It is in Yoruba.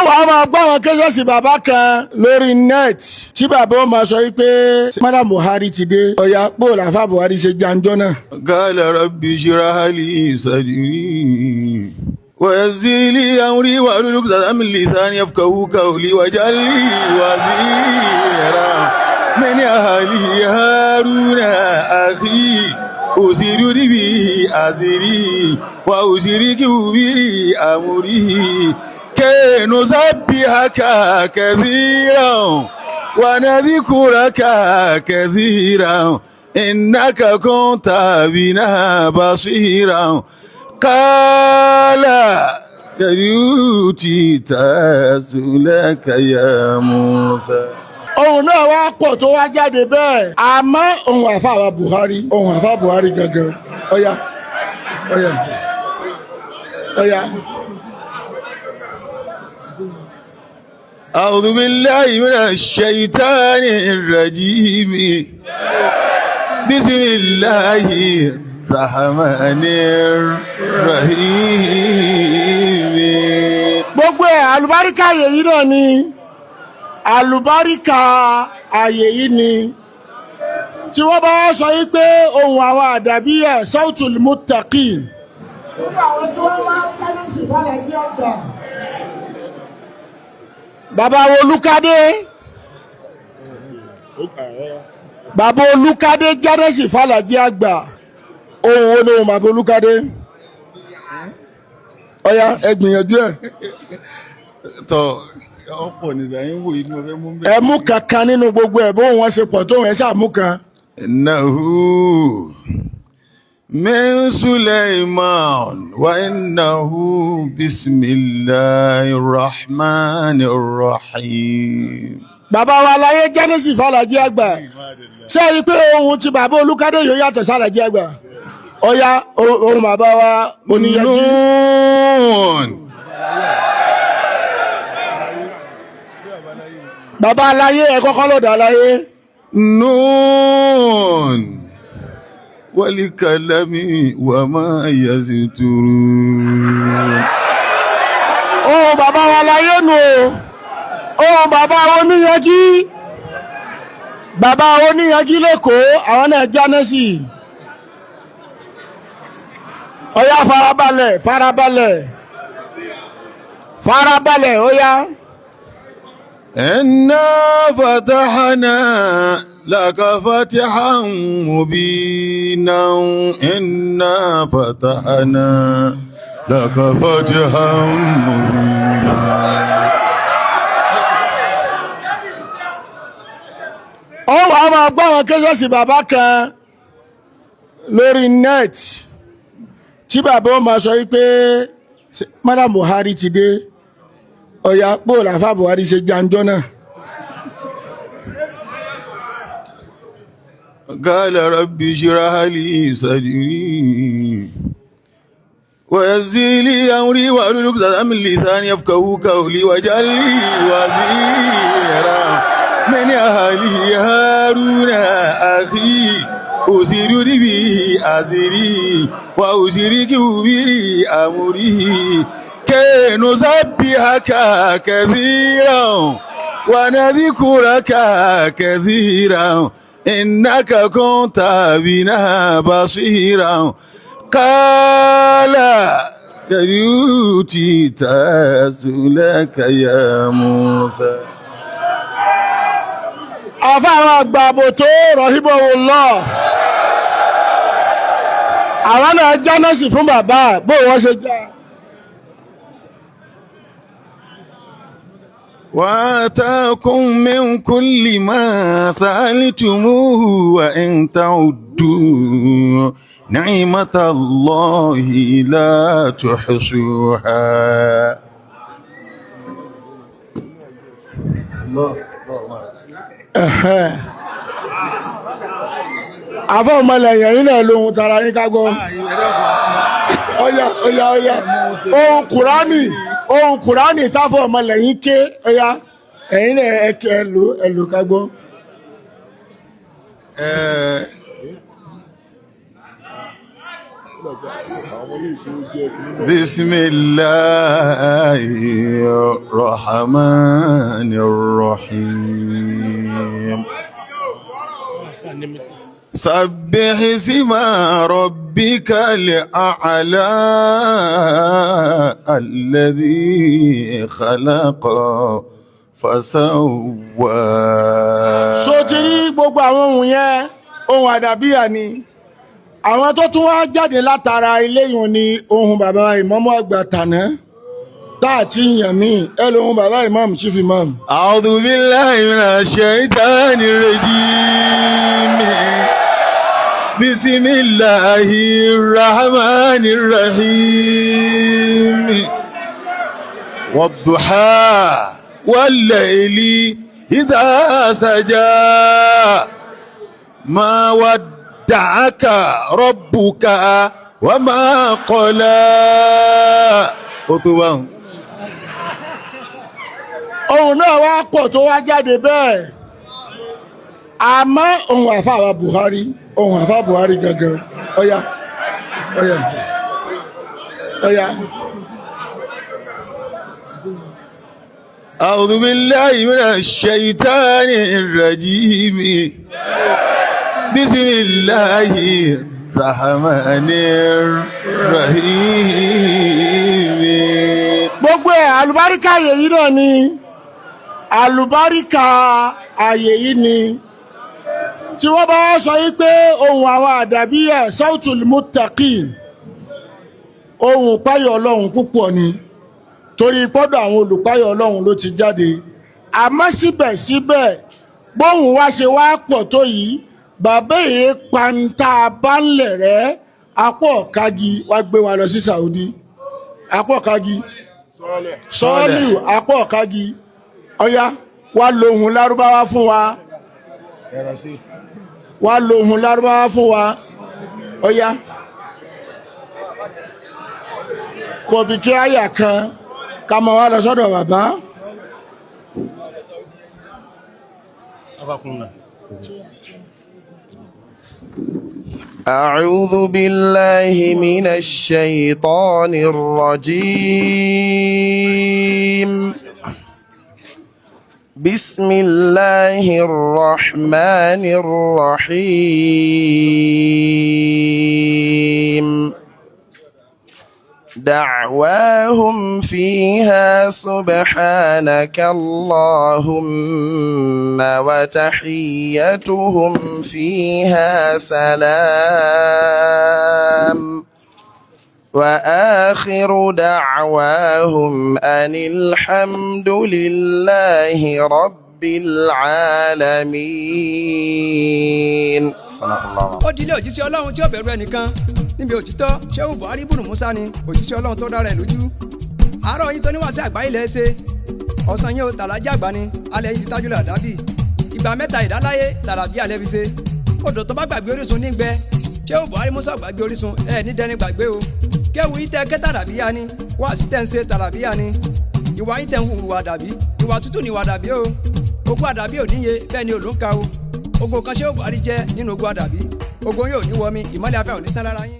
wàá máa gbọ́ àwọn kéṣẹ́sì bàbá kan lórí net tí bàbá ó máa sọ wípé Madam Buhari ti dé ọ̀yà bóòlù àfa Buhari ṣe janjọ́ náà. Qala rabbi shrah li sadri wa yassir li amri wahlul 'uqdatam min lisani yafqahu qawli waj'al li wazira min ahli haruna akhi أسير به أسيري وأشرك به أمري كي نسبحك كثيرا ونذكرك كثيرا إنك كنت بنا بصيرا قال كريوتي تسلك يا موسى. Ohun náà wá pọ̀ tó wá jáde bẹ́ẹ̀ àmọ́ ohun àfa wa Buhari ohun àfa Buhari gangan ọ̀yà ọ̀yà ọ̀yà. أعوذ بالله من الشيطان الرجيم بسم الله الرحمن الرحيم. Gbogbo ẹ̀ àlùbáríkà yèyí náà ni. Àlùbáríkà ààyè yìí ni tí wọ́n bá sọ yí pé ohun àwọn àdàbíyà Sautul Muttaqin. Nígbà àwọn tí wọ́n máa ń tẹ́lẹ̀ sí Fàlàjí àgbà. Bàbá Olúkádé Bàbá Olúkádé jáde sí Fàlàjí àgbà. Ohun wo ni ohun Bàbá Olúkádé? Ọ̀yá ẹ gbìyànjú ẹ̀. Ọ̀pọ̀ nìsàyìn wò yìí ni mo fẹ́ mú bẹ́ẹ̀. Ẹ mú kankan nínú gbogbo ẹ̀ bó wọn ṣe pọ̀ tó wọn ṣáà mú kan. Innahu min Sulaiman wa innahu bismillahir rahmanir rahim. Bàbá wa láyé Jẹ́nẹ́sì Fàlàjí àgbà. Ṣé ẹ rí i pé ohun tí bàbá Olúkádé yóò yàtọ̀ Fàlàjí àgbà? Ọ̀yá ohun bàbá wa oníyanjú. Bàbá aláyé ẹ kọ́kọ́ lọ́dọ̀ aláyé. Nun wal kalami wa ma yasturun. Ohun bàbá wa aláyé nù o. Ohun bàbá oníyanjú. Bàbá oníyanjú lẹ́kọ̀ọ́ àwọn náà Jẹ́nẹ́sì. Ọ̀yá farabalẹ̀ farabalẹ̀ farabalẹ̀ ọ̀yá. إنا فتحنا لك فتحا مبينا إنا فتحنا لك فتحا مبينا. Ó wàá máa gbọ́ àwọn kéṣẹ́sì bàbá kan lórí net tí bàbá ó máa sọ wípé Madam Buhari ti dé ọ̀yà bóòlù àfa Buhari ṣe janjọ́ náà. قال رب اشرح لي صدري ويسر لي أمري واحلل عقدة من لساني يفقهوا قولي واجعل لي وزيرا من أهلي هارون أخي أسير به أسيري وأشرك به أمري كي نسبحك كثيرا ونذكرك كثيرا إنك كنت بنا بصيرا قال كريوتي تسلك يا موسى. Àfáwọn àgbàbò tó rahimahullah àwọn náà Jẹ́nẹ́sì fún bàbá bó wọ́n ṣe já. وآتاكم من كل ما سألتموه وإن تعدوا نعمة الله لا تحصوها. Àfọ́ ọmọlẹ̀yìn yìí náà lóhun tara yín ká gbọ́. Ọ̀yà ọ̀yà ọ̀yà ohun Kùránì táfọ̀ ọmọlẹ̀yìn ké ọ̀yà ẹ̀yin náà ẹ̀lò ká gbọ́. بسم الله الرحمن الرحيم سبح اسم ربك الأعلى الذي خلق فسوى. sotiri gbogbo àwọn ohun yẹn ohun àdàbíyà ni àwọn tó tún wá jáde látara eléyìí ni ohun bàbá ìmáàmù àgbà tàná tá àti yàn mí ẹ lóhun bàbá ìmáàmù chief imam. أعوذ بالله من الشيطان الرجيم بسم الله الرحمن الرحيم والضحى والليل إذا سجى ما ودعك ربك وما قلى. ohun náà wá pọ̀ tó wá jáde bẹ́ẹ̀ àmọ́ ohun àfàwà Buhari ohun àfàwà Buhari gangan ọ̀yà ọ̀yà ọ̀yà. أعوذ بالله من الشيطان الرجيم بسم الله الرحمن الرحيم. gbogbo ẹ̀ àlùbáríkà àyè yìí náà ni àlùbáríkà àyè yìí ni tí wọ́n bá sọ yìí pé ohun àwọn àdàbíyà sautul muttaqin ohun páyọ̀ ọlọ́run púpọ̀ ni torí pọ́dọ̀ àwọn olùpáyọ̀ ọlọ́run ló ti jáde àmọ́ síbẹ̀síbẹ̀ bóhùn wá ṣe wá pọ̀ tó yìí bàbá èyí pantá bánlẹ̀ rẹ̀ apọ̀ ọ̀kági wá gbé wa lọ sí Saudi apọ̀ ọ̀kági sọ́ọ̀lì apọ̀ ọ̀kági ọ̀yá wá lóhùn lárúbáwá fún wa wá lóhùn lárúbáwá fún wa ọ̀yá kò fi kí àyà kan ká mọ wá lọ sọ́dọ̀ bàbá. أعوذ بالله من الشيطان الرجيم بسم الله الرحمن الرحيم دعواهم فيها سبحانك اللهم وتحيتهم فيها سلام وآخر دعواهم أن الحمد لله رب العالمين. صدق الله. ó dilé òjíṣẹ́ ọlọ́run tí ó bẹ̀rù ẹnìkan níbi òtítọ́ Shehu Buhari Bunu Musa ni òjíṣẹ́ ọlọ́run tó dára ẹ̀ lójú. àárọ̀ yìí tó níwàásí àgbáyé lẹ́ ṣe ọ̀sán yìí ó tàlájà àgbà ni alẹ́ yìí ti tájú lẹ̀ àdábì ìgbà mẹ́ta ìdáláyé tàràbí alẹ́ fi ṣe odò tó bá gbàgbé orísun ní gbẹ Shehu Buhari Musa gbàgbé orísun ẹ̀ ní dẹni gbàgbé o kéwu yìí tẹ kẹ́ tàràbíyá ni wáàsí tẹ̀ ń ṣe tàràbíyá ni ìwà yìí tẹ̀ ń hùwà dàbí ìwà tútù ni ìwà dàbí o ogún àdàbí ò níye bẹ́ẹ̀ ni òlóǹkà o ogun kan Shehu Buhari jẹ́ nínú ogun àdàbí ogun yóò ní wọmi ìmọ́lẹ̀ afẹ́ ò ní tán lára yín.